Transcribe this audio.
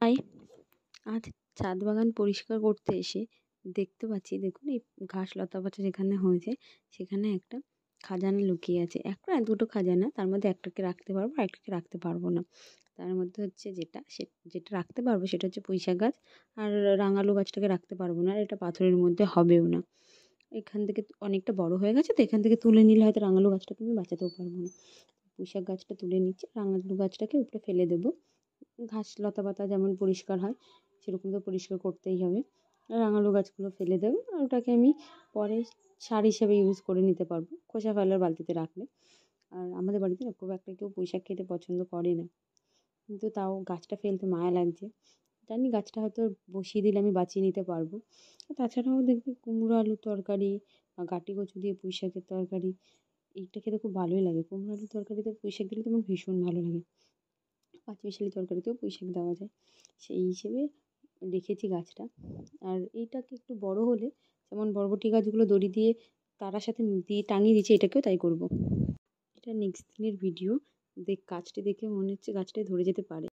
High, আজ ছাদ বাগান পরিষ্কার করতে এসে দেখতে পাচ্ছি, দেখুন এই ঘাস লতাপাতা যেখানে হয়েছে সেখানে একটা খাজানা লুকিয়ে আছে। একটা না দুটো খাজানা, তার মধ্যে একটাকে রাখতে পারবো আর একটাকে রাখতে পারবো না। তার মধ্যে হচ্ছে যেটা রাখতে পারবো সেটা হচ্ছে পুঁইশাক গাছ, আর রাঙালু গাছটাকে রাখতে পারবো না, আর এটা পাথরের মধ্যে হবেও না। এখান থেকে অনেকটা বড় হয়ে গেছে, তো এখান থেকে তুলে নিলে হয়তো রাঙালু গাছটাকে আমি বাঁচাতেও পারবো না। পুঁইশাক গাছটা তুলে নিচ্ছি, রাঙালু গাছটাকে উপরে ফেলে দেবো। ঘাস লতাপাতা যেমন পরিষ্কার হয় সেরকম তো পরিষ্কার করতেই হবে। রাঙালু গাছগুলো ফেলে দেবো, আর ওটাকে আমি পরে সার হিসেবে ইউজ করে নিতে পারবো খোসা ফেলার বালতিতে রাখলে। আর আমাদের বাড়িতে না খুব একটা কেউ পুঁইশাক খেতে পছন্দ করে না, কিন্তু তাও গাছটা ফেলতে মায়া লাগছে। জানি গাছটা হয়তো বসিয়ে দিলে আমি বাঁচিয়ে নিতে পারবো। তাছাড়াও দেখবি কুমড়ো আলুর তরকারি বা গাঁটি কচু দিয়ে পুঁইশাকের তরকারি, এইটা খেতে খুব ভালোই লাগে। কুমড়ো আলুর তরকারিতে পুঁইশাক দিলে তো আমার ভীষণ ভালো লাগে। পাঁচমিশালি তরকারিতেও পুঁইশাক দেওয়া যায়, সেই হিসেবে রেখেছি গাছটা। আর এইটাকে একটু বড় হলে, যেমন বরবটি গাছগুলো দড়ি দিয়ে তারার সাথে দিয়ে টাঙিয়ে দিয়েছি, এটাকেও তাই করব। এটা নেক্সট দিনের ভিডিও। গাছটি দেখে মনে হচ্ছে গাছটাই ধরে যেতে পারে।